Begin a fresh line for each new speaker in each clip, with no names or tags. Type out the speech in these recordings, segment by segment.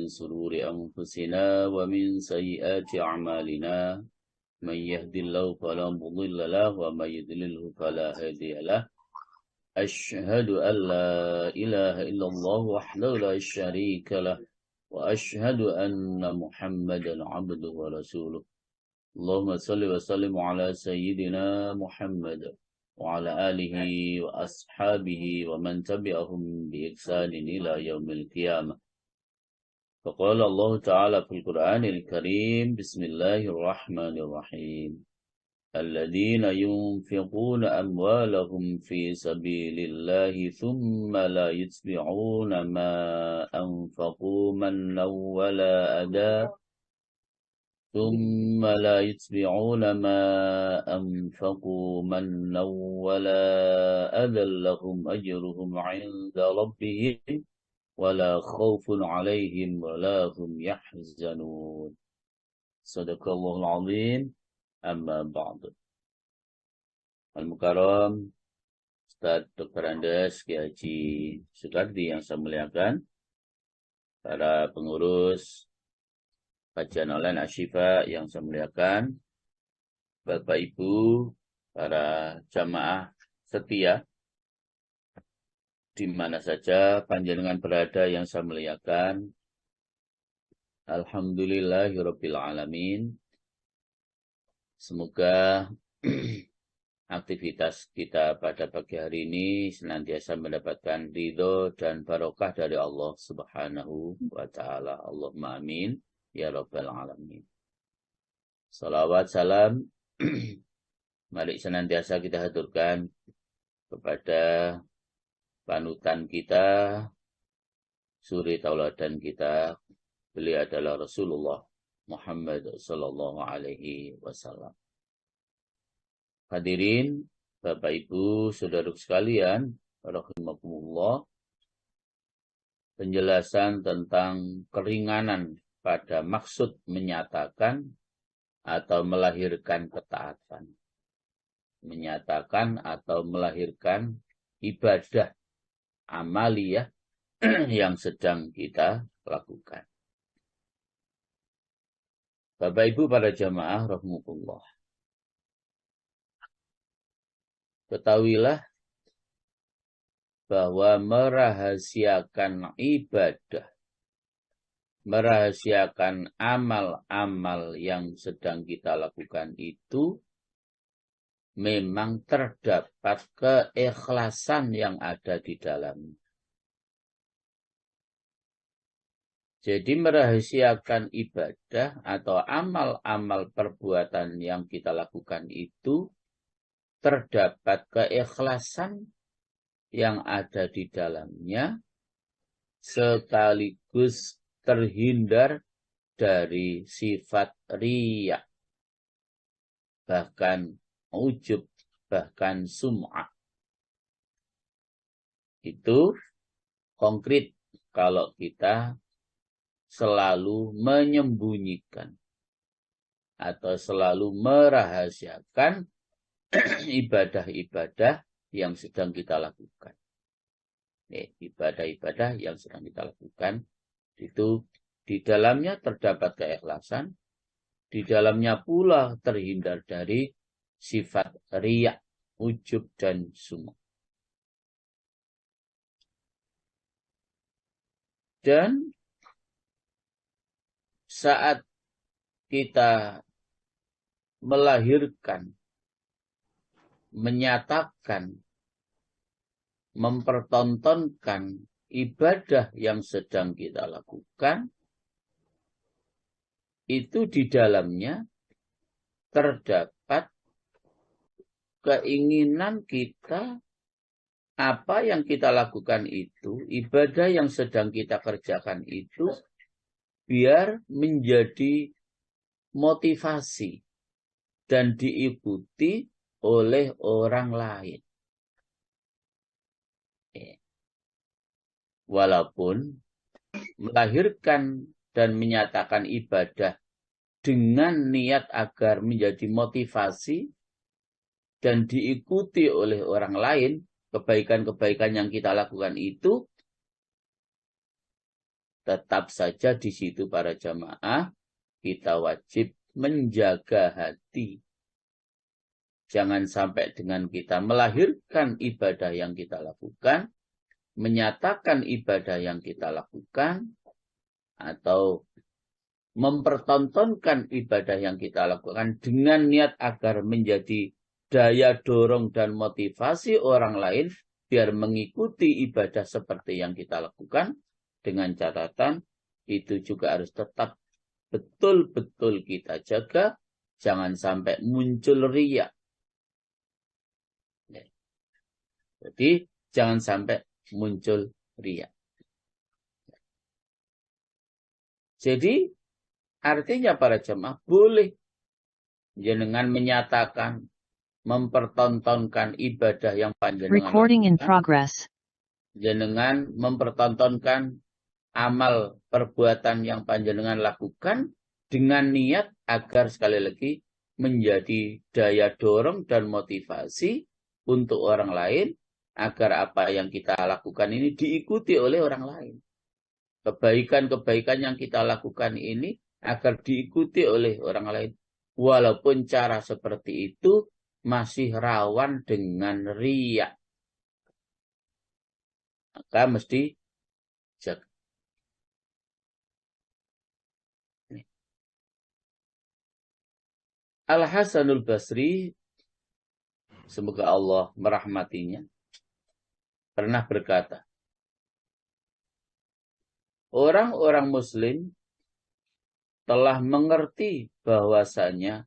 شرور أنفسنا ومن سيئات أعمالنا من يهد الله فلا مضل له ومن يضلله فلا هادي له أشهد أن لا إله إلا الله وحده لا شريك له وأشهد أن محمدا عبده ورسوله اللهم صل وسلم على سيدنا محمد وعلى آله وأصحابه ومن تبعهم بإحسان إلى يوم القيامة. فقال الله تعالى في القرآن الكريم بسم الله الرحمن الرحيم الذين ينفقون أموالهم في سبيل الله ثم لا يتبعون ما أنفقوا منا ولا أذى ثم لا يتبعون ما أنفقوا منا ولا أذى لهم أجرهم عند ربهم ولا خوف عليهم ولا هم يحزنون. صدق الله العظيم. Amma ba'du. Al-Mukarram Ustaz Dr. Andes Kiai Haji Sukardi yang saya muliakan, para pengurus kajian online Asyifa yang saya muliakan, Bapak Ibu, para jamaah setia di mana saja panjenengan berada yang saya muliakan. Alhamdulillahirabbil alamin. Semoga aktivitas kita pada pagi hari ini senantiasa mendapatkan ridho dan barokah dari Allah Subhanahu wa Ta'ala. Allahumma amin ya rabbal alamin. Salawat salam mari senantiasa kita haturkan kepada panutan kita, suri tauladan kita. Beliau adalah Rasulullah Muhammad sallallahu alaihi wasallam. Hadirin, Bapak Ibu, saudara sekalian, rahimakumullah. Penjelasan tentang keringanan pada maksud menyatakan atau melahirkan ketaatan. Menyatakan atau melahirkan ibadah amaliyah yang sedang kita lakukan. Bapak Ibu para jamaah rahimakumullah. Ketahuilah bahwa merahasiakan ibadah, merahasiakan amal-amal yang sedang kita lakukan itu memang terdapat keikhlasan yang ada di dalamnya. Jadi merahasiakan ibadah atau amal-amal perbuatan yang kita lakukan itu terdapat keikhlasan yang ada di dalamnya sekaligus terhindar dari sifat riya, bahkan ujub, bahkan sum'ah. Itu konkret kalau kita selalu menyembunyikan atau selalu merahasiakan ibadah-ibadah yang sedang kita lakukan. Ibadah-ibadah yang sedang kita lakukan itu di dalamnya terdapat keikhlasan, di dalamnya pula terhindar dari sifat riya, ujub dan sum'ah. Dan saat kita melahirkan, menyatakan, mempertontonkan ibadah yang sedang kita lakukan, itu di dalamnya terdapat keinginan kita, apa yang kita lakukan itu, ibadah yang sedang kita kerjakan itu, biar menjadi motivasi dan diikuti oleh orang lain. Walaupun melahirkan dan menyatakan ibadah dengan niat agar menjadi motivasi dan diikuti oleh orang lain, kebaikan-kebaikan yang kita lakukan itu tetap saja di situ para jamaah kita wajib menjaga hati. Jangan sampai dengan kita melahirkan ibadah yang kita lakukan, menyatakan ibadah yang kita lakukan, atau mempertontonkan ibadah yang kita lakukan dengan niat agar menjadi daya dorong dan motivasi orang lain biar mengikuti ibadah seperti yang kita lakukan, dengan catatan itu juga harus tetap betul-betul kita jaga, jangan sampai muncul riya. Jadi jangan sampai muncul riya. Jadi artinya para jemaah boleh jenengan menyatakan, mempertontonkan ibadah yang panjenengan lakukan. Jenengan mempertontonkan amal perbuatan yang panjenengan lakukan dengan niat agar sekali lagi menjadi daya dorong dan motivasi untuk orang lain, agar apa yang kita lakukan ini diikuti oleh orang lain. Kebaikan-kebaikan yang kita lakukan ini agar diikuti oleh orang lain. Walaupun cara seperti itu masih rawan dengan riya. Maka mesti jaga. Al-Hasanul Basri, semoga Allah merahmatinya, pernah berkata, orang-orang muslim telah mengerti bahwasanya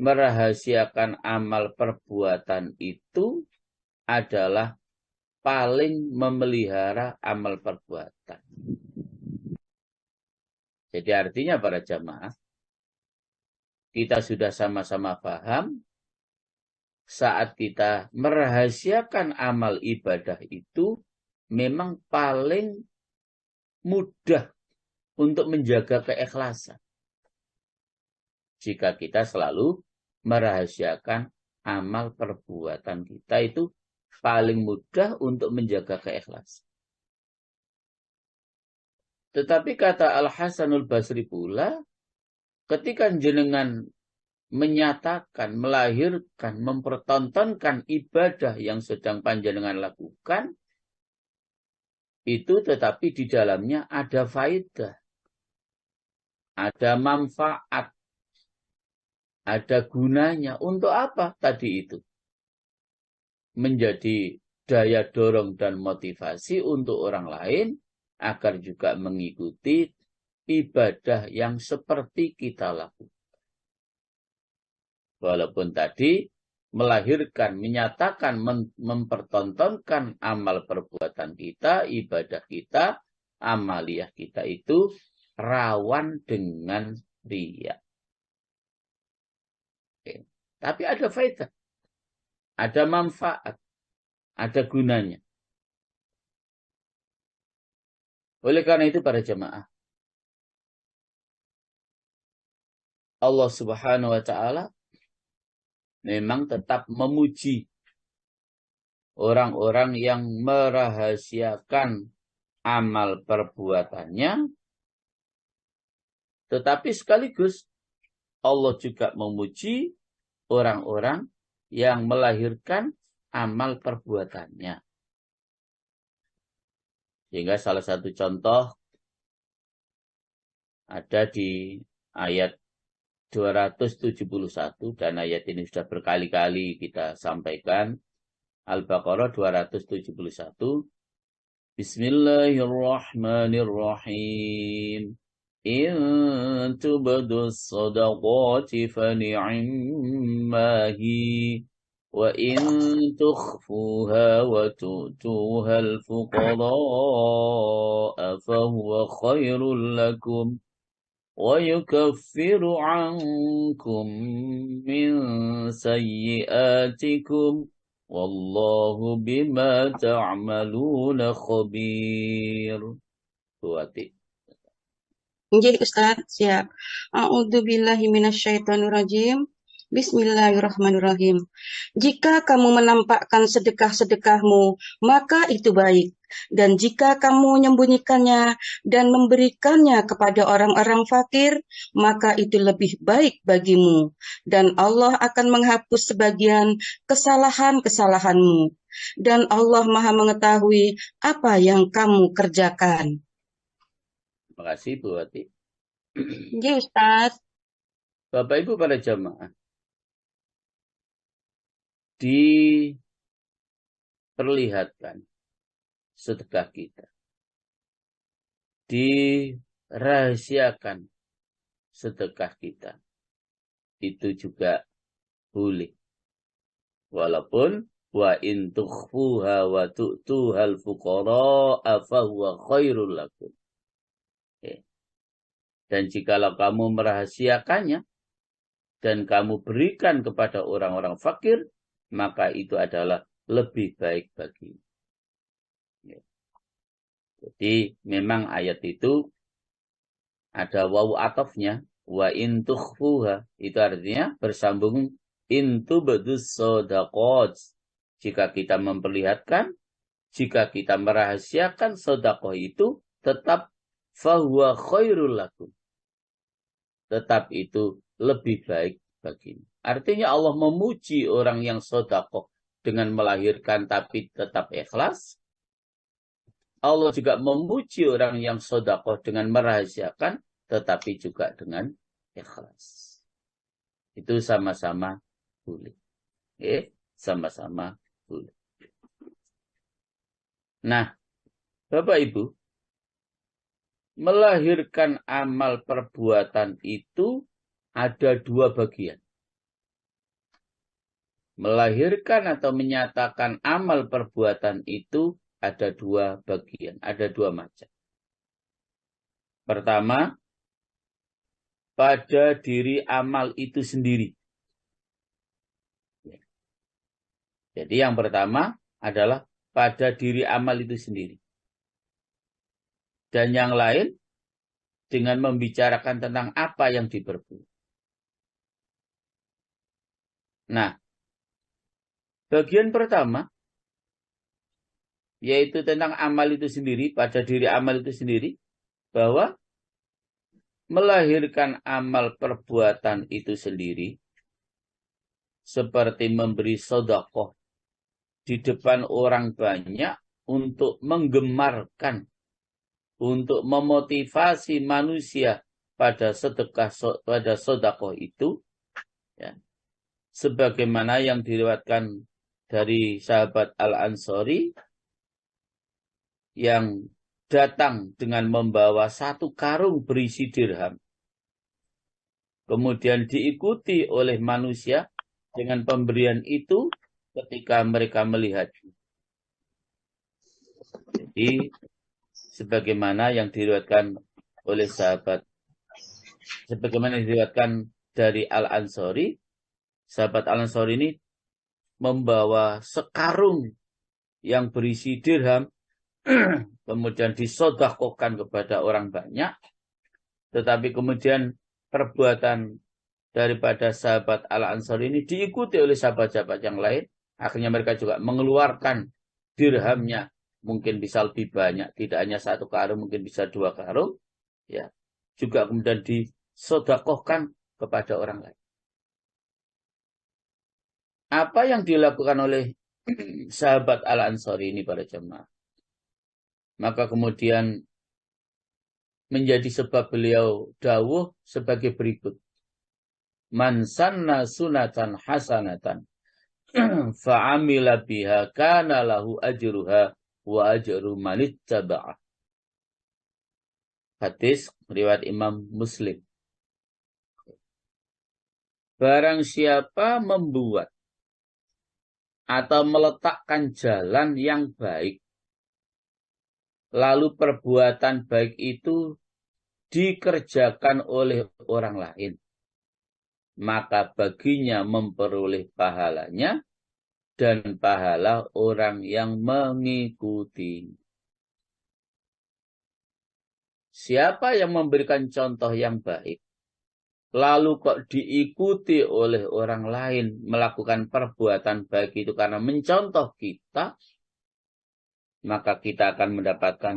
merahasiakan amal perbuatan itu adalah paling memelihara amal perbuatan. Jadi artinya para jamaah, kita sudah sama-sama paham saat kita merahasiakan amal ibadah itu memang paling mudah untuk menjaga keikhlasan. Jika kita selalu merahasiakan amal perbuatan kita, itu paling mudah untuk menjaga keikhlasan. Tetapi kata Al-Hasanul Basri pula, ketika jenengan menyatakan, melahirkan, mempertontonkan ibadah yang sedang panjenengan lakukan, itu tetapi di dalamnya ada faedah, ada manfaat, ada gunanya. Untuk apa tadi itu? Menjadi daya dorong dan motivasi untuk orang lain agar juga mengikuti ibadah yang seperti kita lakukan. Walaupun tadi melahirkan, menyatakan, mempertontonkan amal perbuatan kita, ibadah kita, amaliyah kita itu rawan dengan riya. Oke. Tapi ada faedah, ada manfaat, ada gunanya. Oleh karena itu para jemaah, Allah Subhanahu wa Ta'ala memang tetap memuji orang-orang yang merahasiakan amal perbuatannya, tetapi sekaligus Allah juga memuji orang-orang yang melahirkan amal perbuatannya. Sehingga salah satu contoh ada di ayat 271, dan ayat ini sudah berkali-kali kita sampaikan. Al-Baqarah 271. Bismillahirrahmanirrahim. In tubdus sadaqati fani'immahi. Wa in tukhfuha wa tu'tuha al-fuqara'a fahuwa khairul lakum. وَيُكَفِّرُ عَنْكُمْ مِنْ سَيِّئَاتِكُمْ وَاللَّهُ بِمَا تَعْمَلُونَ خَبِيرٌ.
Nggih Ustaz, siap. A'udzu billahi minasyaitonir rajim. Bismillahirrahmanirrahim. Jika kamu menampakkan sedekah-sedekahmu, maka itu baik. Dan jika kamu menyembunyikannya dan memberikannya kepada orang-orang fakir, maka itu lebih baik bagimu. Dan Allah akan menghapus sebagian kesalahan-kesalahanmu. Dan Allah Maha Mengetahui apa yang kamu kerjakan.
Terima kasih Bu Wati.
Ya, Ustaz.
Bapak Ibu para jamaah, diperlihatkan sedekah kita, dirahasiakan sedekah kita, itu juga boleh. Walaupun wa in tukhfuha wa tu'tuhal fuqara'a fahuwa khairul lakum. Dan jikalau kamu merahasiakannya dan kamu berikan kepada orang-orang fakir, maka itu adalah lebih baik bagimu. Jadi memang ayat itu ada wawu atofnya, wa in tukhfuha, itu artinya bersambung intu badus sodaqot. Jika kita memperlihatkan, jika kita merahasiakan sedekah itu, tetap fahuwa khairul lakum. Tetap itu lebih baik bagimu. Artinya Allah memuji orang yang sedekah dengan melahirkan tapi tetap ikhlas. Allah juga memuji orang yang sedekah dengan merahasiakan tetapi juga dengan ikhlas. Itu sama-sama boleh. Sama-sama boleh. Nah, Bapak Ibu, melahirkan amal perbuatan itu ada dua bagian. Melahirkan atau menyatakan amal perbuatan itu ada dua bagian, ada dua macam. Pertama, pada diri amal itu sendiri. Jadi yang pertama adalah pada diri amal itu sendiri. Dan yang lain dengan membicarakan tentang apa yang diperbuat. Nah, bagian pertama yaitu tentang amal itu sendiri, pada diri amal itu sendiri, bahwa melahirkan amal perbuatan itu sendiri seperti memberi sedekah di depan orang banyak untuk menggemarkan, untuk memotivasi manusia pada sedekah, pada sedekah itu, ya, sebagaimana yang diriwayatkan dari sahabat Al-Ansari yang datang dengan membawa satu karung berisi dirham. Kemudian diikuti oleh manusia dengan pemberian itu ketika mereka melihat. Jadi, sebagaimana yang diriwayatkan oleh sahabat, sebagaimana yang diriwayatkan dari Al-Ansari, sahabat Al-Ansari ini membawa sekarung yang berisi dirham, kemudian disedekahkan kepada orang banyak, tetapi kemudian perbuatan daripada sahabat Al-Ansari ini diikuti oleh sahabat-sahabat yang lain. Akhirnya mereka juga mengeluarkan dirhamnya, mungkin bisa lebih banyak, tidak hanya satu karung, mungkin bisa dua karung, ya, juga kemudian disedekahkan kepada orang lain. Apa yang dilakukan oleh sahabat Al-Ansari ini pada jemaah? Maka kemudian menjadi sebab beliau dawuh sebagai berikut. Man sanna sunatan hasanatan fa'amila biha kana lahu ajruha wa ajru man ittaba'ah. Hadis riwayat Imam Muslim. Barang siapa membuat atau meletakkan jalan yang baik, lalu perbuatan baik itu dikerjakan oleh orang lain, maka baginya memperoleh pahalanya dan pahala orang yang mengikuti. Siapa yang memberikan contoh yang baik, lalu kok diikuti oleh orang lain melakukan perbuatan baik itu karena mencontoh kita, maka kita akan mendapatkan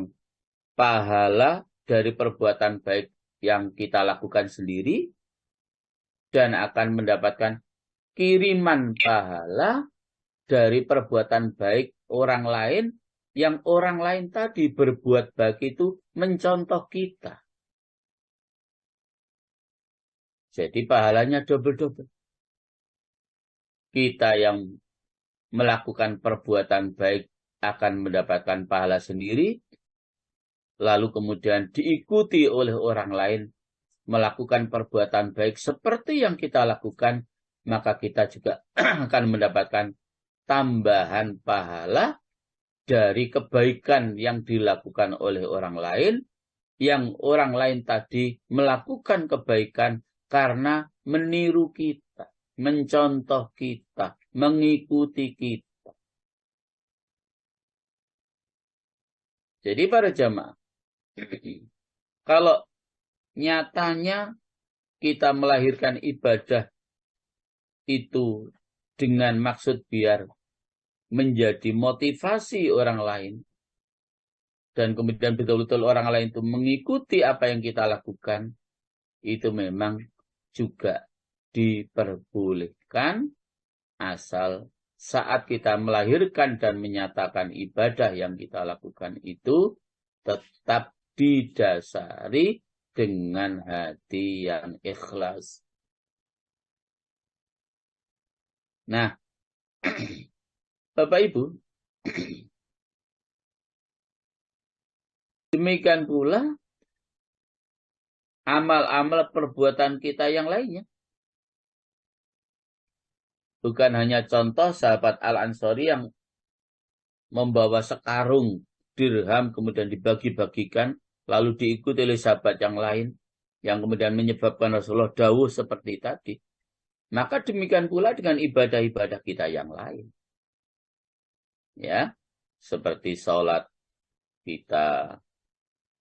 pahala dari perbuatan baik yang kita lakukan sendiri dan akan mendapatkan kiriman pahala dari perbuatan baik orang lain yang orang lain tadi berbuat baik itu mencontoh kita. Jadi pahalanya double-double. Kita yang melakukan perbuatan baik akan mendapatkan pahala sendiri, lalu kemudian diikuti oleh orang lain melakukan perbuatan baik seperti yang kita lakukan, maka kita juga akan mendapatkan tambahan pahala dari kebaikan yang dilakukan oleh orang lain, yang orang lain tadi melakukan kebaikan karena meniru kita, mencontoh kita, mengikuti kita. Jadi para jamaah, kalau nyatanya kita melahirkan ibadah itu dengan maksud biar menjadi motivasi orang lain, dan kemudian betul-betul orang lain itu mengikuti apa yang kita lakukan, itu memang juga diperbolehkan asal saat kita melahirkan dan menyatakan ibadah yang kita lakukan itu tetap didasari dengan hati yang ikhlas. Nah, Bapak Ibu, demikian pula amal-amal perbuatan kita yang lainnya. Bukan hanya contoh sahabat Al-Ansori yang membawa sekarung dirham kemudian dibagi-bagikan lalu diikuti oleh sahabat yang lain yang kemudian menyebabkan Rasulullah dawuh seperti tadi. Maka demikian pula dengan ibadah-ibadah kita yang lain. Ya, seperti sholat kita,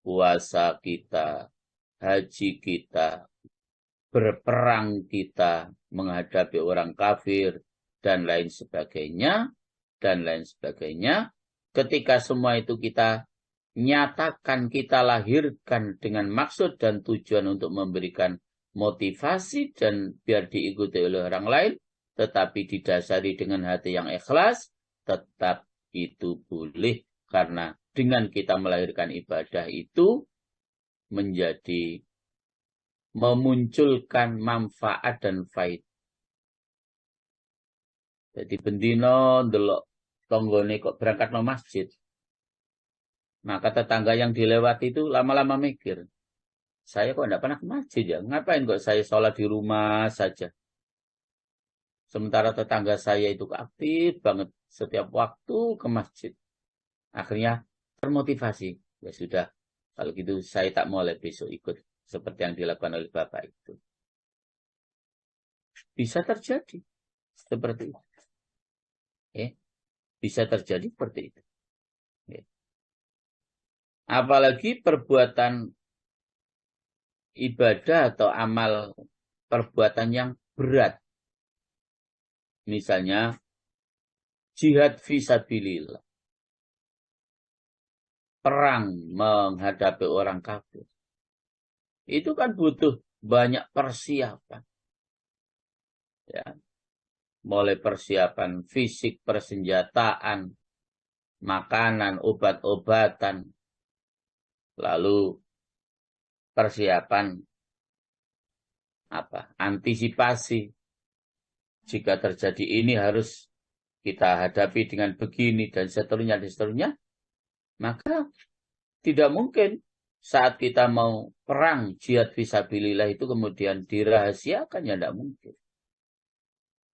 puasa kita, haji kita, berperang kita, menghadapi orang kafir, dan lain sebagainya, ketika semua itu kita nyatakan, kita lahirkan dengan maksud dan tujuan untuk memberikan motivasi dan biar diikuti oleh orang lain, tetapi didasari dengan hati yang ikhlas, tetap itu boleh, karena dengan kita melahirkan ibadah itu menjadi memunculkan manfaat dan faedah. Jadi bendino ndelok tanggane kok berangkat ke masjid. Maka tetangga yang dilewati itu lama-lama mikir, saya kok enggak pernah ke masjid ya? Ngapain kok saya sholat di rumah saja? Sementara tetangga saya itu aktif banget setiap waktu ke masjid. Akhirnya termotivasi. Ya sudah, kalau gitu saya tak mulai besok ikut seperti yang dilakukan oleh Bapak itu. Bisa terjadi seperti itu. Bisa terjadi seperti itu. Apalagi perbuatan ibadah atau amal perbuatan yang berat. Misalnya jihad fisabilillah. Perang menghadapi orang kafir. Itu kan butuh banyak persiapan. Ya. Mulai persiapan fisik, persenjataan, makanan, obat-obatan, lalu persiapan antisipasi. Jika terjadi ini harus kita hadapi dengan begini dan seterusnya, maka tidak mungkin saat kita mau perang jihad fisabilillah itu kemudian dirahasiakan, ya tidak mungkin.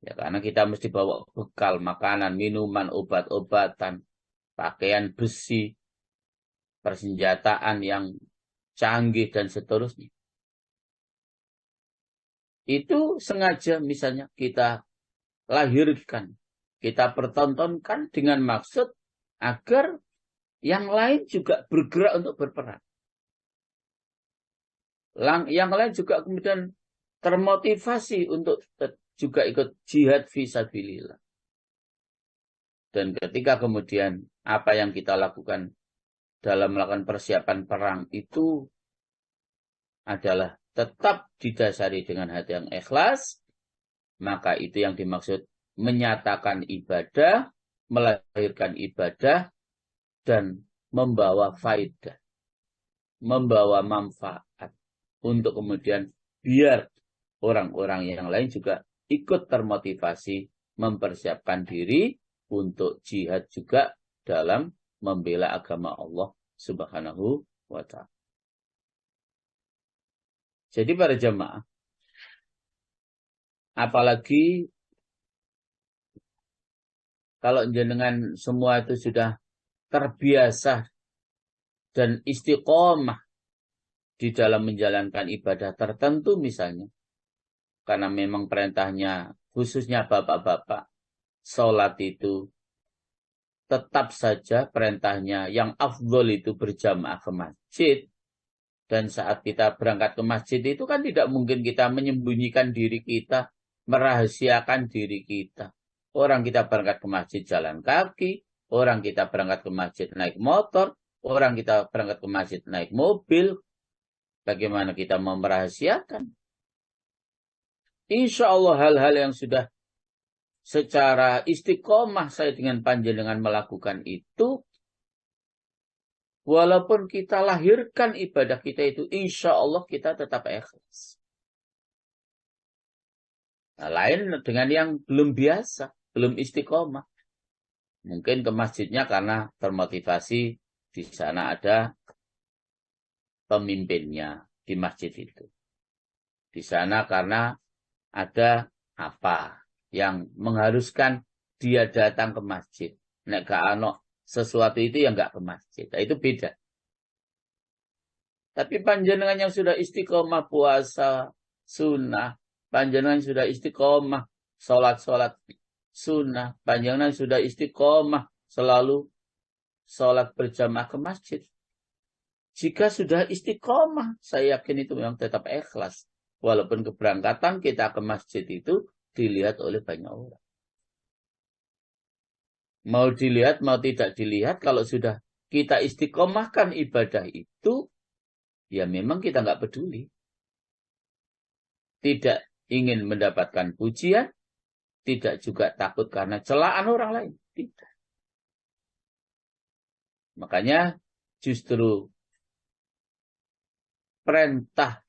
Ya, karena kita mesti bawa bekal, makanan, minuman, obat-obatan, pakaian besi, persenjataan yang canggih, dan seterusnya. Itu sengaja misalnya kita lahirkan, kita pertontonkan dengan maksud agar yang lain juga bergerak untuk berperang. Yang lain juga kemudian termotivasi untuk juga ikut jihad fisabilillah. Dan ketika kemudian apa yang kita lakukan dalam melakukan persiapan perang itu adalah tetap didasari dengan hati yang ikhlas, maka itu yang dimaksud menyatakan ibadah, melahirkan ibadah, dan membawa faedah, membawa manfaat. Untuk kemudian biar orang-orang yang lain juga ikut termotivasi mempersiapkan diri untuk jihad juga dalam membela agama Allah Subhanahu wa ta'ala. Jadi para jemaah, apalagi kalau jenengan semua itu sudah terbiasa dan istiqomah di dalam menjalankan ibadah tertentu misalnya, karena memang perintahnya khususnya bapak-bapak, sholat itu tetap saja perintahnya yang afdol itu berjamaah ke masjid. Dan saat kita berangkat ke masjid itu kan tidak mungkin kita menyembunyikan diri kita, merahasiakan diri kita. Orang kita berangkat ke masjid jalan kaki, orang kita berangkat ke masjid naik motor, orang kita berangkat ke masjid naik mobil. Bagaimana kita mau merahasiakan? Insya Allah hal-hal yang sudah secara istiqomah saya dengan panjenengan melakukan itu, walaupun kita lahirkan ibadah kita itu, insya Allah kita tetap ikhlas. Nah, lain dengan yang belum biasa, belum istiqomah. Mungkin ke masjidnya karena termotivasi di sana ada pemimpinnya di masjid itu. Di sana karena ada apa yang mengharuskan dia datang ke masjid. Nek gak ana sesuatu itu yang gak ke masjid. Nah, itu beda. Tapi panjenengan yang sudah istiqomah puasa sunnah, panjenengan sudah istiqomah sholat sunnah, panjenengan sudah istiqomah selalu sholat berjamaah ke masjid. Jika sudah istiqomah, saya yakin itu memang tetap ikhlas. Walaupun keberangkatan kita ke masjid itu dilihat oleh banyak orang. Mau dilihat, mau tidak dilihat, kalau sudah kita istiqomahkan ibadah itu, ya memang kita nggak peduli. Tidak ingin mendapatkan pujian, tidak juga takut karena celaan orang lain. Tidak. Makanya justru perintah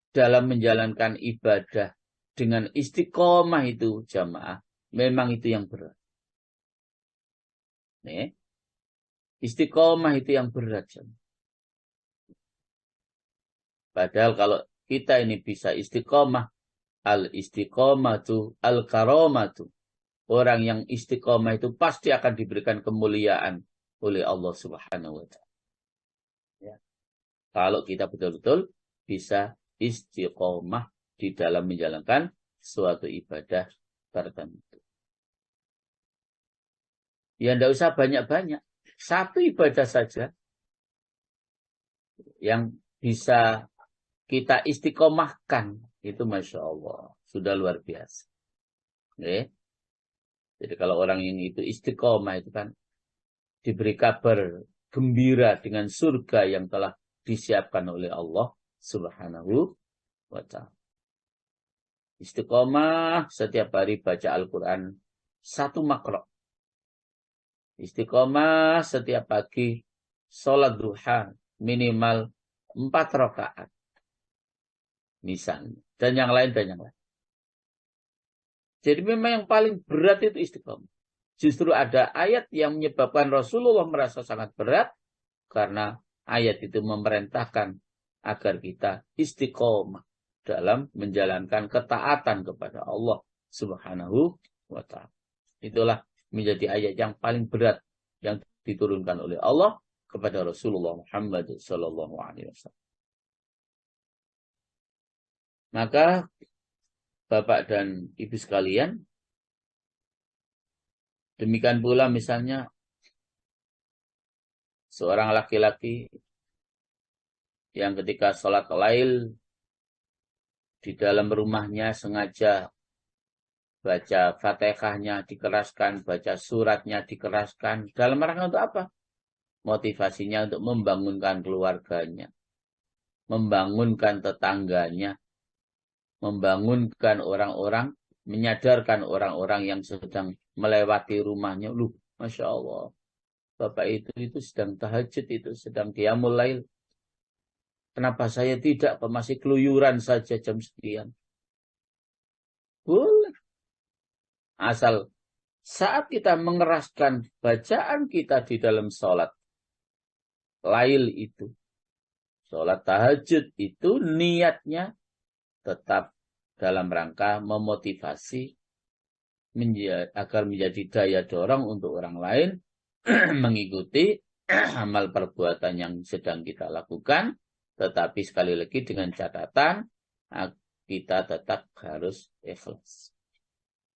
dalam menjalankan ibadah dengan istiqomah itu jamaah, memang itu yang berat. Nih, istiqomah itu yang berat jamaah. Padahal kalau kita ini bisa istiqomah, al-istiqomatu, al-karomatu. Orang yang istiqomah itu pasti akan diberikan kemuliaan oleh Allah Subhanahu wa ta'ala. Ya. Kalau kita betul-betul bisa istiqomah di dalam menjalankan suatu ibadah tertentu. Ya tidak usah banyak-banyak. Satu ibadah saja yang bisa kita istiqomahkan. Itu Masya Allah. Sudah luar biasa. Oke. Jadi kalau orang ini itu istiqomah itu kan diberi kabar gembira dengan surga yang telah disiapkan oleh Allah Subhanahu wa ta'ala. Istiqomah setiap hari baca Al-Quran 1 makro. Istiqomah setiap pagi sholat duha minimal 4 rakaat. Misalnya. Dan yang lain. Jadi memang yang paling berat itu istiqomah. Justru ada ayat yang menyebabkan Rasulullah merasa sangat berat. Karena ayat itu memerintahkan agar kita istiqomah dalam menjalankan ketaatan kepada Allah Subhanahu wa ta'ala. Itulah menjadi ayat yang paling berat yang diturunkan oleh Allah kepada Rasulullah Muhammad sallallahu alaihi wasallam. Maka Bapak dan Ibu sekalian, demikian pula misalnya seorang laki-laki yang ketika sholat lail di dalam rumahnya sengaja baca Fatihahnya dikeraskan, baca suratnya dikeraskan. Dalam rangka untuk apa? Motivasinya untuk membangunkan keluarganya, membangunkan tetangganya, membangunkan orang-orang, menyadarkan orang-orang yang sedang melewati rumahnya. Loh, Masya Allah, Bapak itu sedang tahajud, itu sedang qiyamul lail. Kenapa saya tidak, masih keluyuran saja jam sekian? Boleh. Asal saat kita mengeraskan bacaan kita di dalam sholat lail itu, sholat tahajud itu niatnya tetap dalam rangka memotivasi agar menjadi daya dorong untuk orang lain mengikuti amal perbuatan yang sedang kita lakukan, tetapi sekali lagi dengan catatan kita tetap harus ikhlas.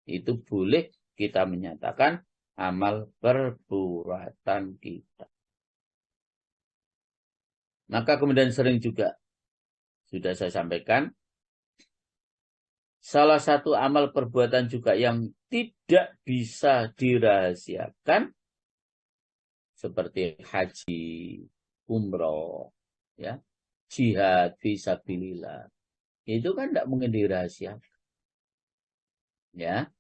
Itu boleh kita menyatakan amal perbuatan kita. Maka kemudian sering juga sudah saya sampaikan, salah satu amal perbuatan juga yang tidak bisa dirahasiakan seperti haji, umroh, ya, jihad fisabilillah. Itu kan tidak mungkin dirahasiakan. Ya,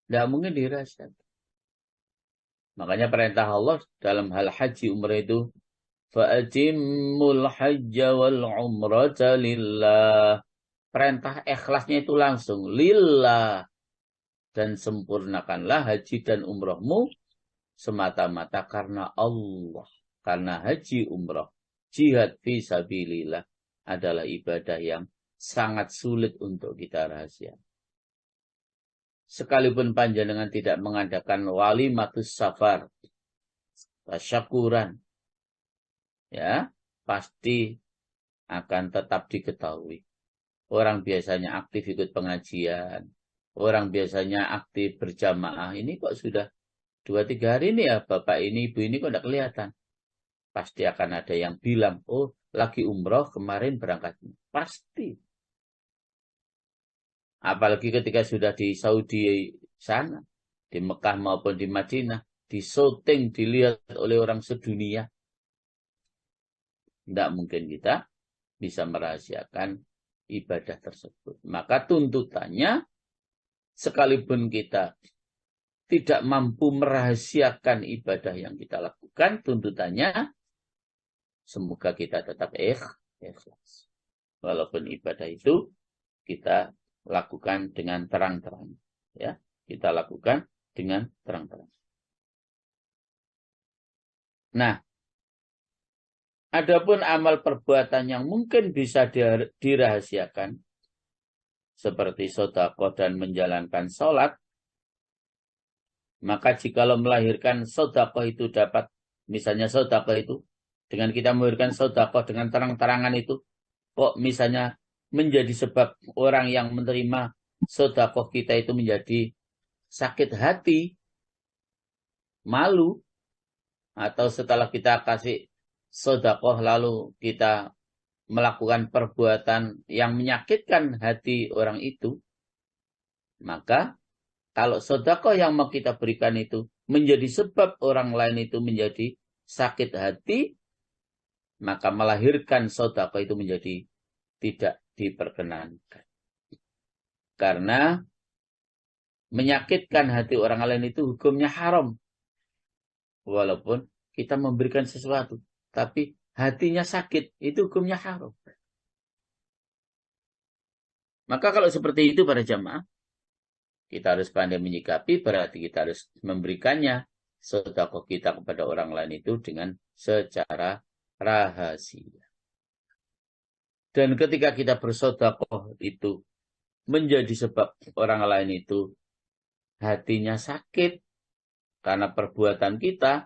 tidak mungkin dirahasiakan. Makanya perintah Allah dalam hal haji umrah itu, fa'atimmul hajja wal umrata lillah. Perintah ikhlasnya itu langsung lillah, dan sempurnakanlah haji dan umrahmu semata-mata karena Allah. Karena haji umrah, jihad fisabilillah adalah ibadah yang sangat sulit untuk kita rahasiakan. Sekalipun panjenengan tidak mengadakan walimatus safar, tasyakuran, ya, pasti akan tetap diketahui. Orang biasanya aktif ikut pengajian, orang biasanya aktif berjamaah. Ini kok sudah 2-3 hari ini ya, bapak ini, ibu ini kok tidak kelihatan. Pasti akan ada yang bilang, oh lagi umroh kemarin berangkatnya. Pasti. Apalagi ketika sudah di Saudi sana, di Mekah maupun di Madinah, di syuting, dilihat oleh orang sedunia. Tidak mungkin kita bisa merahasiakan ibadah tersebut. Maka tuntutannya, sekalipun kita tidak mampu merahasiakan ibadah yang kita lakukan, tuntutannya semoga kita tetap ikhlas. Walaupun ibadah itu kita lakukan dengan terang-terang, ya, kita lakukan dengan terang-terang. Nah, adapun amal perbuatan yang mungkin bisa dirahasiakan, seperti sedekah dan menjalankan sholat, maka jikalau melahirkan sedekah itu dapat, misalnya sedekah itu, dengan kita melahirkan sedekah dengan terang-terangan itu, kok misalnya menjadi sebab orang yang menerima sedekah kita itu menjadi sakit hati, malu, atau setelah kita kasih sedekah lalu kita melakukan perbuatan yang menyakitkan hati orang itu, maka kalau sedekah yang mau kita berikan itu menjadi sebab orang lain itu menjadi sakit hati, maka melahirkan sedekah itu menjadi tidak diperkenankan. Karena menyakitkan hati orang lain itu hukumnya haram. Walaupun kita memberikan sesuatu, tapi hatinya sakit, itu hukumnya haram. Maka kalau seperti itu para jamaah, kita harus pandai menyikapi, berarti kita harus memberikannya sedekah kita kepada orang lain itu dengan secara rahasia. Dan ketika kita bersedekah itu menjadi sebab orang lain itu hatinya sakit karena perbuatan kita,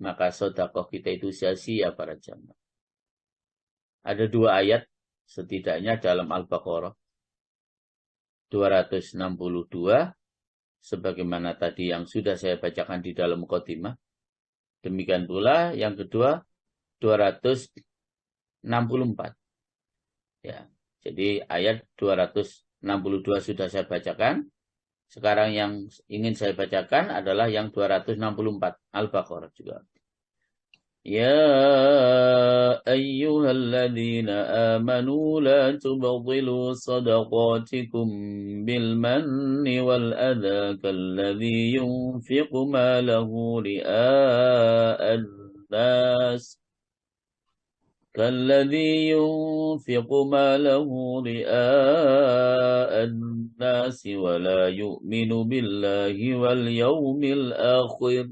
maka sedekah kita itu sia-sia para jamaah. Ada 2 ayat setidaknya dalam Al-Baqarah 262, sebagaimana tadi yang sudah saya bacakan di dalam muqaddimah. Demikian pula yang kedua 264. Ya, Jadi ayat 262 sudah saya bacakan. Sekarang yang ingin saya bacakan adalah yang 264 Al-Baqarah juga. يا أيها الذين آمنوا لا تبطلوا صدقاتكم بالمن والأذى كالذي ينفق ماله رئاء الناس ولا يؤمن بالله واليوم الآخر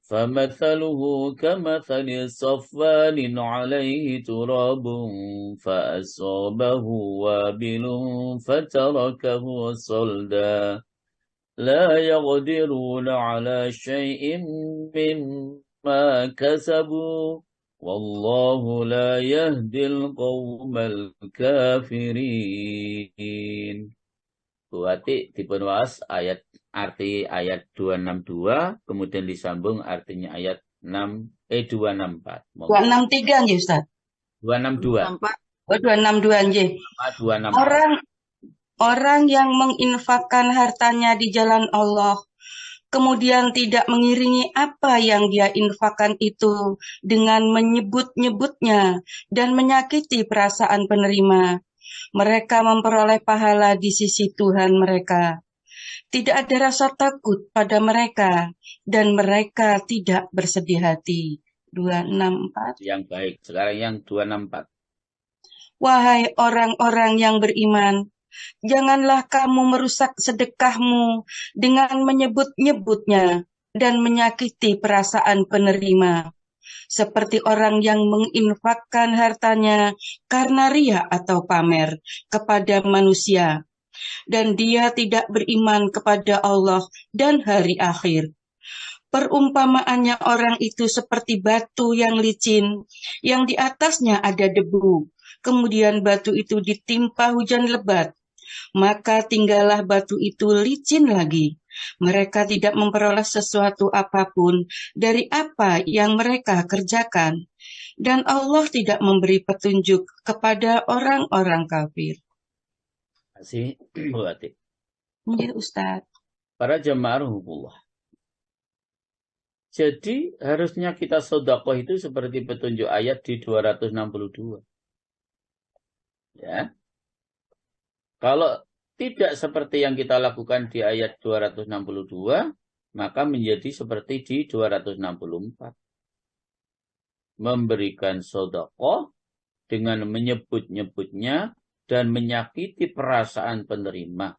فمثله كمثل صفان عليه تراب فأصابه وابل فتركه صلدا لا يقدرون على شيء مما كسبوا والله لا يهدي القوم الكافرين. Bu Ati dipun waos arti ayat 262 kemudian disambung artinya ayat 264.
263 nggih Ustaz.
262.
Oh 262 nggih.
264.
Orang yang menginfakkan hartanya di jalan Allah kemudian tidak mengiringi apa yang dia infakkan itu dengan menyebut-nyebutnya dan menyakiti perasaan penerima. Mereka memperoleh pahala di sisi Tuhan mereka. Tidak ada rasa takut pada mereka dan mereka tidak bersedih hati. 264.
Yang baik. Sekarang yang 264.
Wahai orang-orang yang beriman, janganlah kamu merusak sedekahmu dengan menyebut-nyebutnya dan menyakiti perasaan penerima, seperti orang yang menginfakkan hartanya karena ria atau pamer kepada manusia, dan dia tidak beriman kepada Allah dan hari akhir. Perumpamaannya orang itu seperti batu yang licin, yang di atasnya ada debu. Kemudian batu itu ditimpa hujan lebat, maka tinggallah batu itu licin lagi. Mereka tidak memperoleh sesuatu apapun dari apa yang mereka kerjakan. Dan Allah tidak memberi petunjuk kepada orang-orang kafir.
Terima kasih, Bu Ati.
Iya, Ustaz.
Para jemaah rahimahullah. Jadi harusnya kita sedekah itu seperti petunjuk ayat di 262. Ya. Kalau tidak seperti yang kita lakukan di ayat 262, maka menjadi seperti di 264. Memberikan sedekah dengan menyebut-nyebutnya dan menyakiti perasaan penerima.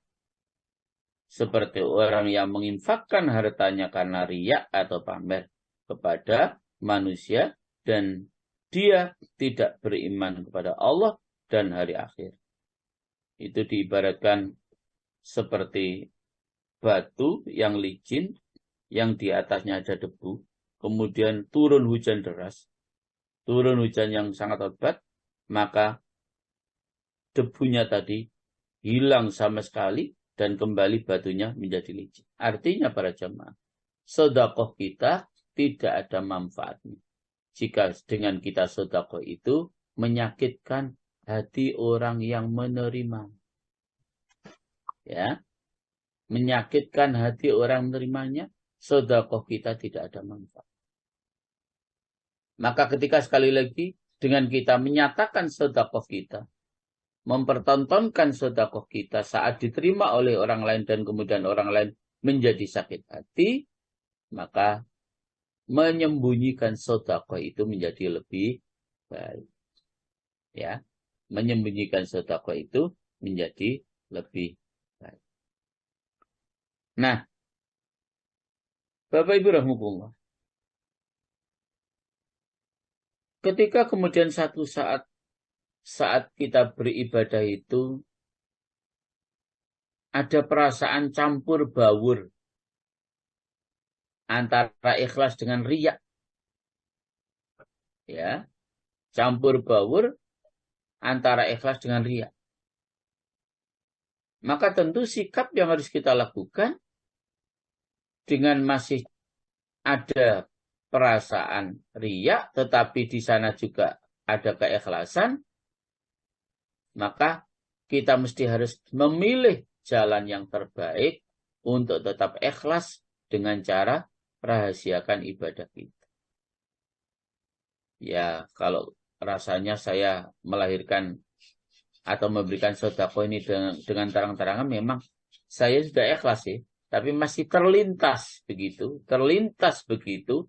Seperti orang yang menginfakkan hartanya karena riya atau pamer kepada manusia dan dia tidak beriman kepada Allah dan hari akhir. Itu diibaratkan seperti batu yang licin yang di atasnya ada debu, kemudian turun hujan deras, turun hujan yang sangat lebat, maka debunya tadi hilang sama sekali dan kembali batunya menjadi licin. Artinya para jemaah, sedekah kita tidak ada manfaatnya jika dengan kita sedekah itu menyakitkan hati orang yang menerima. Ya. Menyakitkan hati orang menerimanya, sedekah kita tidak ada manfaat. Maka ketika sekali lagi dengan kita menyatakan sedekah kita, mempertontonkan sedekah kita saat diterima oleh orang lain dan kemudian orang lain menjadi sakit hati, maka menyembunyikan sedekah itu menjadi lebih baik. Ya, menyembunyikan sedekah itu menjadi lebih baik. Nah, Bapak Ibu rahimahullah, ketika kemudian satu saat kita beribadah itu ada perasaan campur baur antara ikhlas dengan riya. Ya. Campur baur antara ikhlas dengan riya. Maka tentu sikap yang harus kita lakukan dengan masih ada perasaan riya tetapi di sana juga ada keikhlasan, maka kita mesti harus memilih jalan yang terbaik untuk tetap ikhlas dengan cara rahasiakan ibadah kita. Ya, kalau rasanya saya melahirkan atau memberikan sedekah ini dengan terang-terangan, memang saya sudah ikhlas sih, tapi masih terlintas begitu,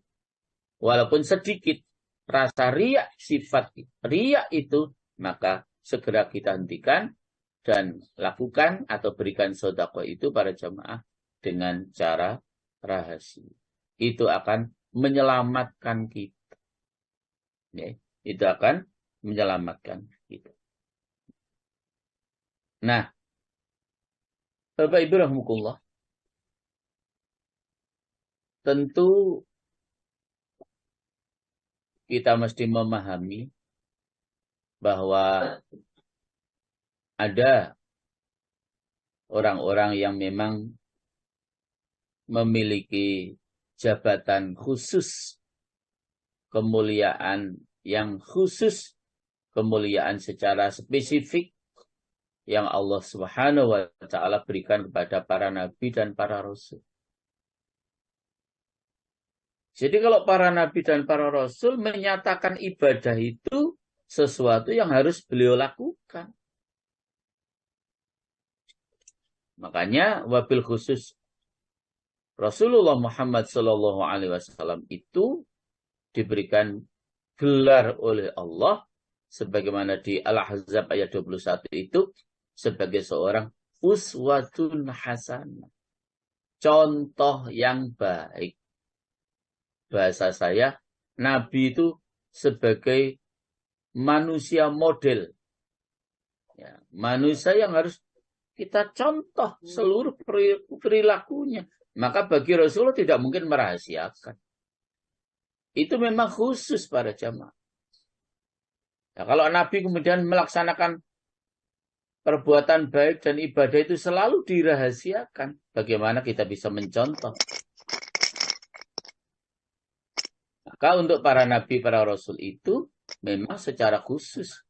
walaupun sedikit rasa riya, sifat riya itu, maka segera kita hentikan dan lakukan atau berikan sedekah itu para jamaah dengan cara rahasia. Itu akan menyelamatkan kita. Ya, itu akan menyelamatkan kita. Nah, Bapak Ibu rahmukullah, tentu kita mesti memahami bahwa ada orang-orang yang memang memiliki jabatan khusus, kemuliaan yang khusus, kemuliaan secara spesifik yang Allah Subhanahu wa Ta'ala berikan kepada para nabi dan para rasul. Jadi kalau para nabi dan para rasul menyatakan ibadah itu sesuatu yang harus beliau lakukan. Makanya wabil khusus Rasulullah Muhammad SAW itu diberikan gelar oleh Allah sebagaimana di Al-Ahzab ayat 21 itu sebagai seorang uswatun hasanah. Contoh yang baik. Bahasa saya, Nabi itu sebagai manusia model. Ya, manusia yang harus kita contoh seluruh perilakunya. Maka bagi Rasulullah tidak mungkin merahasiakan. Itu memang khusus para jamaah. Nah, kalau Nabi kemudian melaksanakan perbuatan baik dan ibadah itu selalu dirahasiakan, bagaimana kita bisa mencontoh? Maka untuk para nabi, para rasul itu memang secara khusus.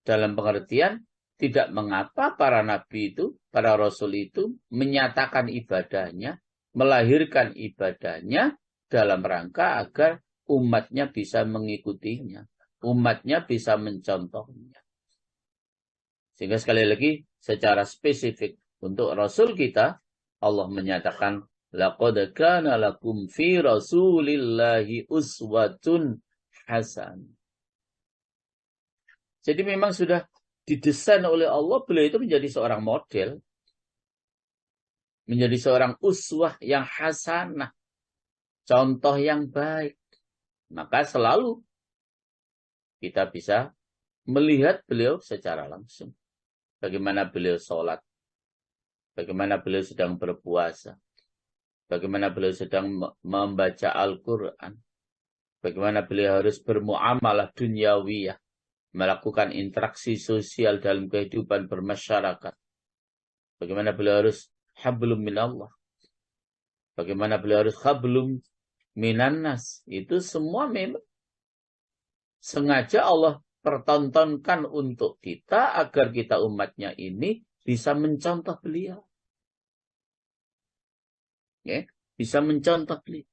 Dalam pengertian, tidak mengapa para nabi itu, para rasul itu menyatakan ibadahnya, melahirkan ibadahnya dalam rangka agar umatnya bisa mengikutinya. Umatnya bisa mencontohnya. Sehingga sekali lagi, secara spesifik untuk rasul kita, Allah menyatakan, laqad kana lakum fi rasulillahi uswatun hasan. Jadi memang sudah didesain oleh Allah, beliau itu menjadi seorang model, menjadi seorang uswah yang hasanah, contoh yang baik. Maka selalu kita bisa melihat beliau secara langsung. Bagaimana beliau sholat, bagaimana beliau sedang berpuasa, bagaimana beliau sedang membaca Al-Quran, bagaimana beliau harus bermuamalah duniawiyah, melakukan interaksi sosial dalam kehidupan bermasyarakat, bagaimana beliau harus hablum minallah, bagaimana beliau harus hablum minannas. Itu semua memang sengaja Allah pertontonkan untuk kita agar kita umatnya ini bisa mencontoh beliau. Ya, bisa mencontoh beliau.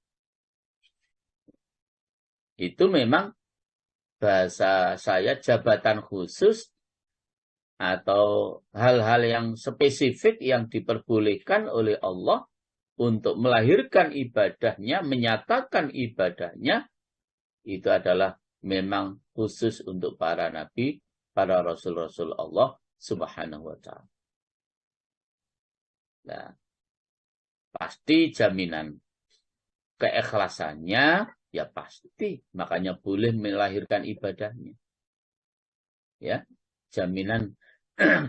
Itu memang bahasa saya jabatan khusus atau hal-hal yang spesifik yang diperbolehkan oleh Allah untuk melahirkan ibadahnya, menyatakan ibadahnya, itu adalah memang khusus untuk para nabi, para rasul-rasul Allah Subhanahu wa Ta'ala. Nah, pasti jaminan keikhlasannya ya pasti, makanya boleh melahirkan ibadahnya. Ya, jaminan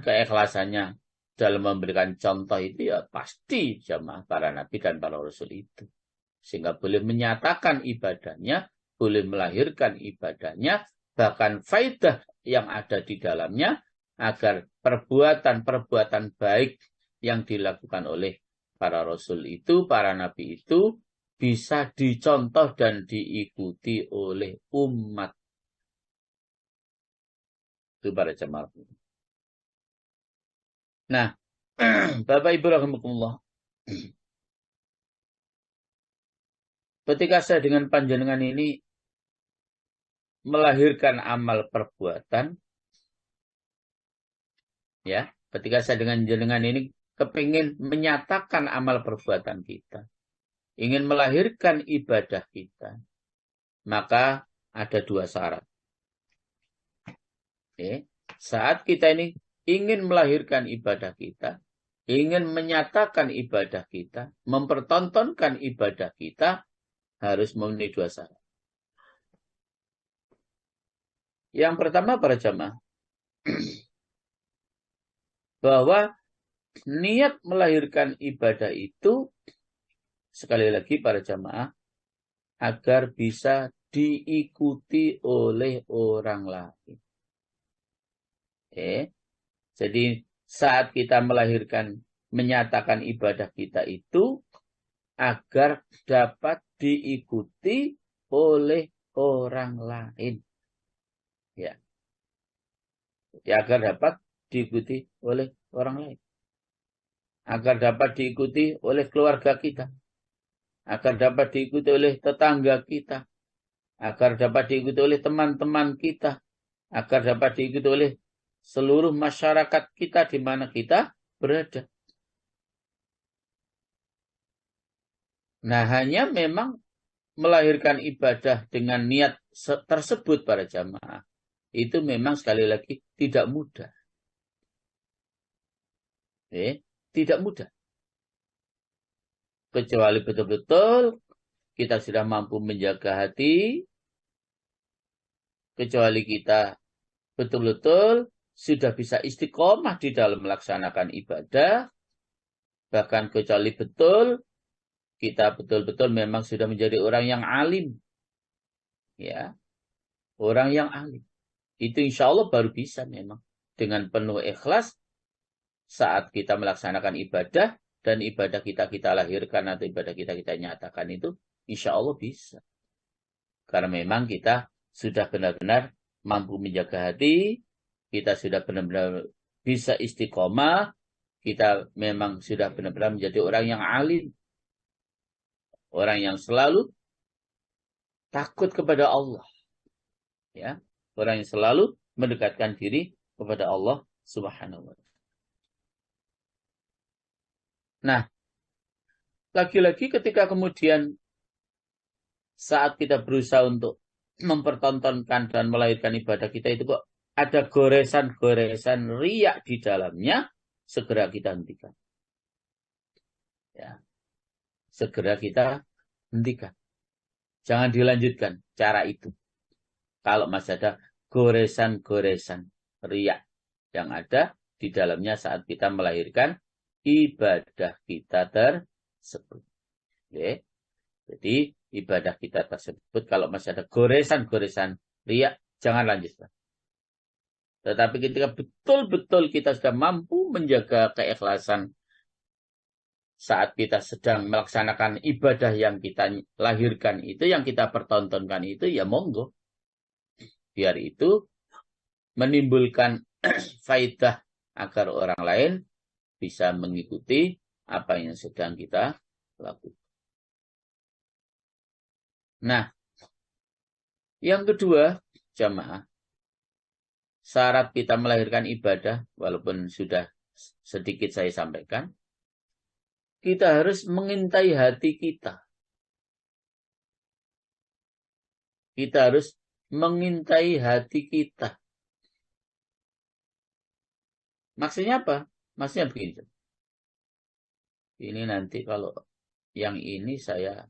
keikhlasannya dalam memberikan contoh itu ya pasti jamaah para nabi dan para rasul itu. Sehingga boleh menyatakan ibadahnya, boleh melahirkan ibadahnya, bahkan faidah yang ada di dalamnya, agar perbuatan-perbuatan baik yang dilakukan oleh para rasul itu, para nabi itu, bisa dicontoh dan diikuti oleh umat. Itu para jemaah. Nah, Bapak Ibu rahimakumullah. Ketika saya dengan panjenengan ini melahirkan amal perbuatan, ya, ketika saya dengan jenengan ini kepingin menyatakan amal perbuatan kita, ingin melahirkan ibadah kita, maka ada dua syarat. Oke. Saat kita ini ingin melahirkan ibadah kita, ingin menyatakan ibadah kita, mempertontonkan ibadah kita, harus memenuhi dua syarat. Yang pertama para jamaah, bahwa niat melahirkan ibadah itu, sekali lagi para jamaah, agar bisa diikuti oleh orang lain. Jadi saat kita melahirkan, menyatakan ibadah kita itu, agar dapat diikuti oleh orang lain. Ya. Agar dapat diikuti oleh orang lain. Agar dapat diikuti oleh keluarga kita. Agar dapat diikuti oleh tetangga kita. Agar dapat diikuti oleh teman-teman kita. Agar dapat diikuti oleh seluruh masyarakat kita di mana kita berada. Nah, hanya memang melahirkan ibadah dengan niat tersebut para jamaah, itu memang sekali lagi tidak mudah. Tidak mudah. Kecuali betul-betul kita sudah mampu menjaga hati, kecuali kita betul-betul sudah bisa istiqomah di dalam melaksanakan ibadah, bahkan kecuali betul kita betul-betul memang sudah menjadi orang yang alim. Ya, orang yang alim. Itu insya Allah baru bisa memang. Dengan penuh ikhlas saat kita melaksanakan ibadah dan ibadah kita lahirkan atau ibadah kita nyatakan itu, insya Allah bisa. Karena memang kita sudah benar-benar mampu menjaga hati, kita sudah benar-benar bisa istiqomah, kita memang sudah benar-benar menjadi orang yang alim. Orang yang selalu takut kepada Allah. Ya, orang yang selalu mendekatkan diri kepada Allah Subhanahu wa ta'ala. Nah, lagi-lagi ketika kemudian saat kita berusaha untuk mempertontonkan dan melahirkan ibadah kita itu kok ada goresan-goresan riak di dalamnya, segera kita hentikan. Ya. Segera kita hentikan. Jangan dilanjutkan cara itu. Kalau masih ada goresan-goresan riak yang ada di dalamnya saat kita melahirkan ibadah kita tersebut. Oke. Jadi ibadah kita tersebut kalau masih ada goresan-goresan riak, jangan lanjutkan. Tetapi ketika betul-betul kita sudah mampu menjaga keikhlasan saat kita sedang melaksanakan ibadah yang kita lahirkan itu, yang kita pertontonkan itu, ya monggo. Biar itu menimbulkan faidah agar orang lain bisa mengikuti apa yang sedang kita lakukan. Nah, yang kedua, jamaah, syarat kita melahirkan ibadah, walaupun sudah sedikit saya sampaikan, kita harus mengintai hati kita. Kita harus mengintai hati kita. Maksudnya apa? Maksudnya begini. Ini nanti kalau yang ini saya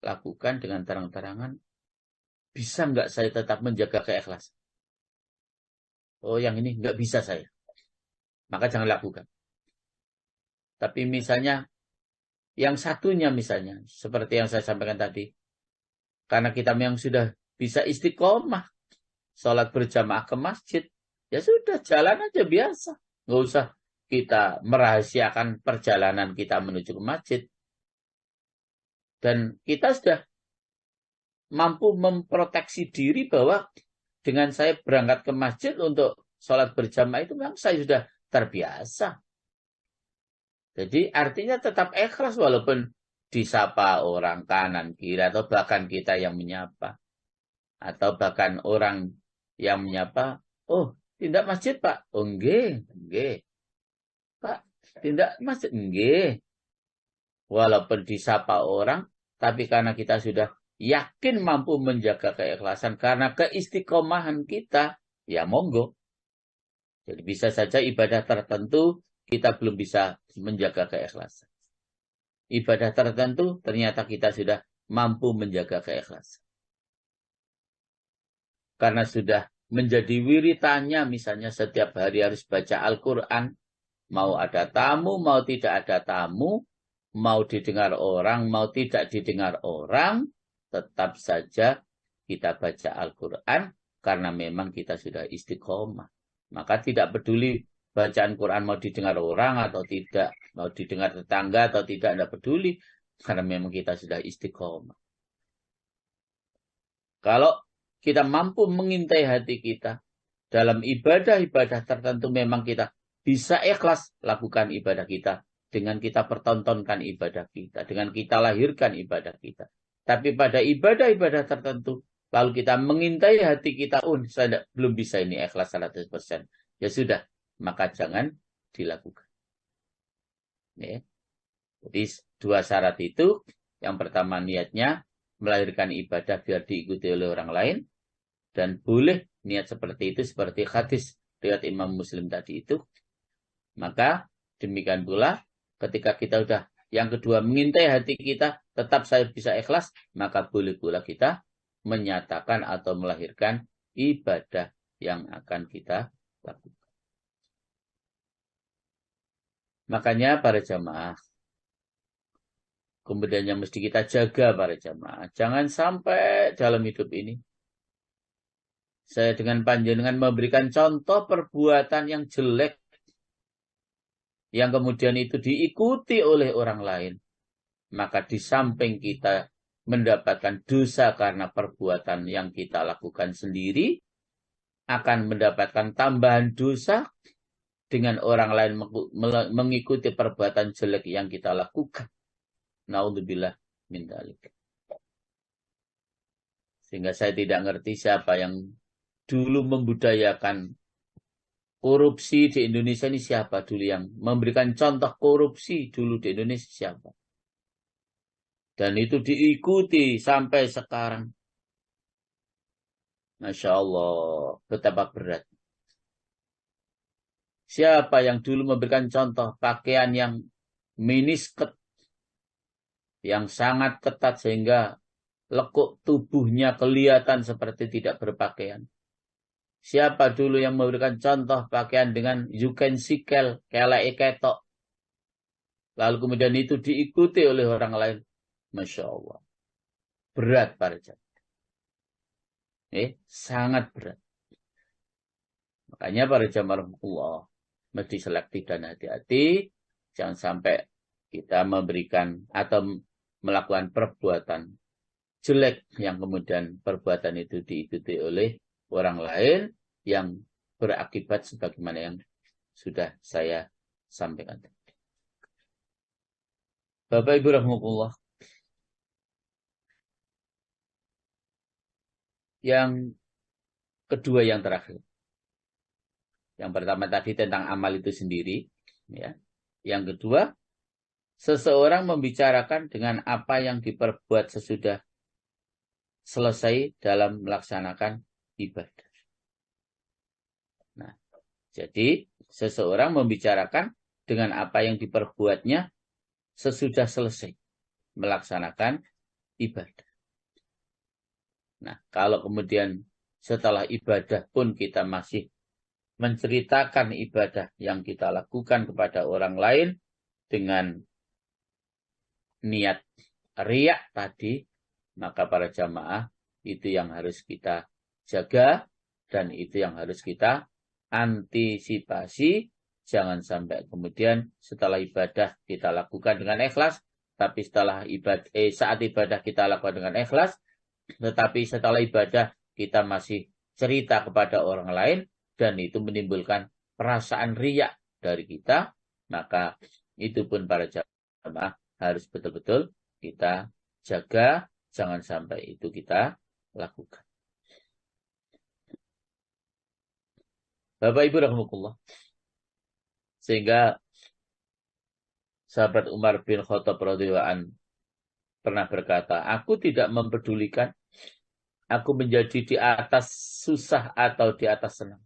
lakukan dengan terang-terangan, bisa nggak saya tetap menjaga keikhlasan? Oh, yang ini nggak bisa saya. Maka jangan lakukan. Tapi misalnya, yang satunya misalnya, seperti yang saya sampaikan tadi, karena kita memang sudah bisa istiqomah, sholat berjamaah ke masjid, ya sudah, jalan aja biasa. Nggak usah kita merahasiakan perjalanan kita menuju ke masjid. Dan kita sudah mampu memproteksi diri bahwa dengan saya berangkat ke masjid untuk sholat berjamaah itu memang saya sudah terbiasa. Jadi artinya tetap ikhlas walaupun disapa orang kanan kiri atau bahkan kita yang menyapa. Atau bahkan orang yang menyapa, oh tindak masjid Pak, oh enggak, Pak tindak masjid, enggak. Walaupun disapa orang, tapi karena kita sudah yakin mampu menjaga keikhlasan karena keistiqomahan kita, ya monggo. Jadi bisa saja ibadah tertentu kita belum bisa menjaga keikhlasan. Ibadah tertentu ternyata kita sudah mampu menjaga keikhlasan. Karena sudah menjadi wiritannya, misalnya setiap hari harus baca Al-Quran, mau ada tamu, mau tidak ada tamu, mau didengar orang, mau tidak didengar orang, tetap saja kita baca Al-Quran karena memang kita sudah istiqomah. Maka tidak peduli bacaan Quran mau didengar orang atau tidak, mau didengar tetangga atau tidak peduli, karena memang kita sudah istiqomah. Kalau kita mampu mengintai hati kita dalam ibadah-ibadah tertentu, memang kita bisa ikhlas lakukan ibadah kita dengan kita pertontonkan ibadah kita, dengan kita lahirkan ibadah kita. Tapi pada ibadah-ibadah tertentu, lalu kita mengintai hati kita, oh saya belum bisa ini ikhlas 100%. Ya sudah, maka jangan dilakukan. Ya. Jadi dua syarat itu, yang pertama niatnya melahirkan ibadah biar diikuti oleh orang lain, dan boleh niat seperti itu, seperti hadis riwayat Imam Muslim tadi itu. Maka demikian pula ketika kita sudah yang kedua mengintai hati kita, tetap saya bisa ikhlas, maka boleh pula kita menyatakan atau melahirkan ibadah yang akan kita lakukan. Makanya para jamaah, kemudian yang mesti kita jaga para jamaah, jangan sampai dalam hidup ini saya dengan panjenengan memberikan contoh perbuatan yang jelek, yang kemudian itu diikuti oleh orang lain. Maka di samping kita mendapatkan dosa karena perbuatan yang kita lakukan sendiri, akan mendapatkan tambahan dosa dengan orang lain mengikuti perbuatan jelek yang kita lakukan. Naudzubillah min dzalik. Sehingga saya tidak ngerti siapa yang dulu membudayakan korupsi di Indonesia ini, siapa dulu yang memberikan contoh korupsi dulu di Indonesia, siapa? Dan itu diikuti sampai sekarang. Masya Allah, betapa berat. Siapa yang dulu memberikan contoh pakaian yang miniskirt, yang sangat ketat sehingga lekuk tubuhnya kelihatan seperti tidak berpakaian. Siapa dulu yang memberikan contoh pakaian dengan yuken sikel, kelek ketok. Lalu kemudian itu diikuti oleh orang lain. Masya Allah. Berat para jamaah. Sangat berat. Makanya para jamaah Allah mesti selektif dan hati-hati. Jangan sampai kita memberikan atau melakukan perbuatan jelek yang kemudian perbuatan itu diikuti oleh orang lain yang berakibat sebagaimana yang sudah saya sampaikan. Bapak Ibu rahimahullah, yang kedua yang terakhir. Yang pertama tadi tentang amal itu sendiri, ya. Yang kedua, seseorang membicarakan dengan apa yang diperbuat sesudah selesai dalam melaksanakan ibadah. Nah, jadi seseorang membicarakan dengan apa yang diperbuatnya sesudah selesai melaksanakan ibadah. Nah, kalau kemudian setelah ibadah pun kita masih menceritakan ibadah yang kita lakukan kepada orang lain dengan niat riak tadi, maka para jamaah itu yang harus kita jaga dan itu yang harus kita antisipasi. Jangan sampai kemudian setelah ibadah kita lakukan dengan ikhlas, tapi saat ibadah kita lakukan dengan ikhlas, tetapi setelah ibadah kita masih cerita kepada orang lain dan itu menimbulkan perasaan riak dari kita, maka Itu pun para jamaah harus betul-betul kita jaga, jangan sampai itu kita lakukan. Bapak Ibu rahimakumullah. Sehingga sahabat Umar bin Khattab radhiyallahu anhu pernah berkata, aku tidak mempedulikan aku menjadi di atas susah atau di atas senang.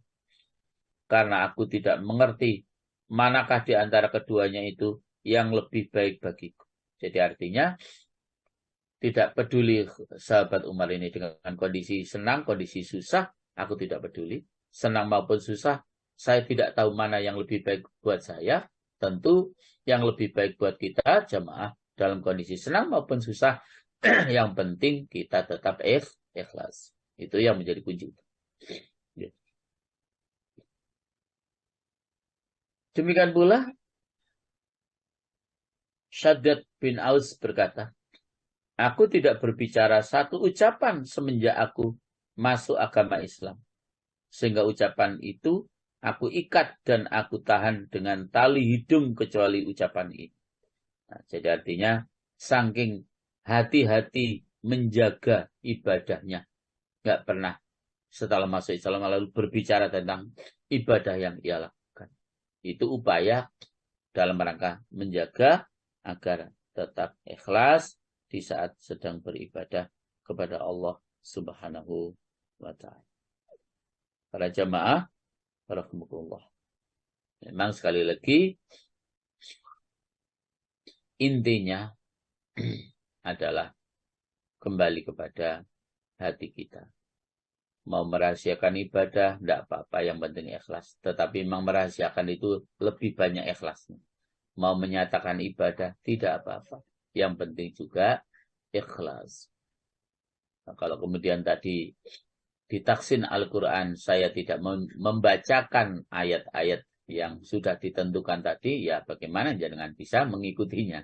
Karena aku tidak mengerti manakah di antara keduanya itu yang lebih baik bagiku. Jadi artinya tidak peduli sahabat Umar ini dengan kondisi senang, kondisi susah, aku tidak peduli. Senang maupun susah, saya tidak tahu mana yang lebih baik buat saya. Tentu yang lebih baik buat kita, jamaah, dalam kondisi senang maupun susah, yang penting kita tetap ikhlas. Itu yang menjadi kunci. Demikian pula, Shaddad bin Aus berkata, aku tidak berbicara satu ucapan semenjak aku masuk agama Islam. Sehingga ucapan itu aku ikat dan aku tahan dengan tali hidung kecuali ucapan ini. Nah, jadi artinya saking hati-hati menjaga ibadahnya. Nggak pernah setelah masuk Islam lalu berbicara tentang ibadah yang ia lakukan. Itu upaya dalam rangka menjaga agar tetap ikhlas di saat sedang beribadah kepada Allah Subhanahu wa ta'ala. Para jamaah, rahimakumullah. Memang sekali lagi intinya adalah kembali kepada hati kita. Mau merahasiakan ibadah, tidak apa-apa, yang penting ikhlas. Tetapi memang merahasiakan itu lebih banyak ikhlasnya. Mau menyatakan ibadah, tidak apa-apa. Yang penting juga ikhlas. Nah, kalau kemudian tadi di taksin Al-Quran saya tidak membacakan ayat-ayat yang sudah ditentukan tadi, ya bagaimana jangan bisa mengikutinya.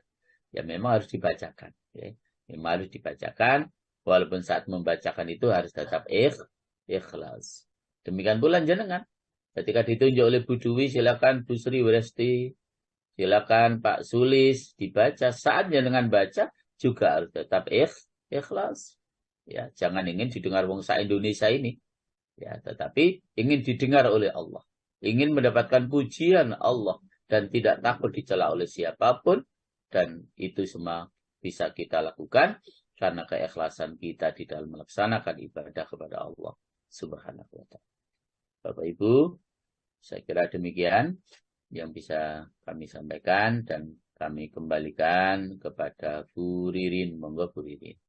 Ya memang harus dibacakan. Ya. Memang harus dibacakan, walaupun saat membacakan itu harus tetap ikhlas. Demikian pula jenengan. Ketika ditunjuk oleh Bu Dwi, silakan Bu Sri Wresti, silakan Pak Sulis dibaca. Saat jenengan baca juga harus tetap ikhlas. Ya, jangan ingin didengar wong sa Indonesia ini. Ya, tetapi ingin didengar oleh Allah. Ingin mendapatkan pujian Allah dan tidak takut dicela oleh siapapun, dan itu semua bisa kita lakukan karena keikhlasan kita di dalam melaksanakan ibadah kepada Allah Subhanahu wa ta'ala. Bapak Ibu, saya kira demikian yang bisa kami sampaikan dan kami kembalikan kepada Bu Ririn. Monggo Bu Ririn.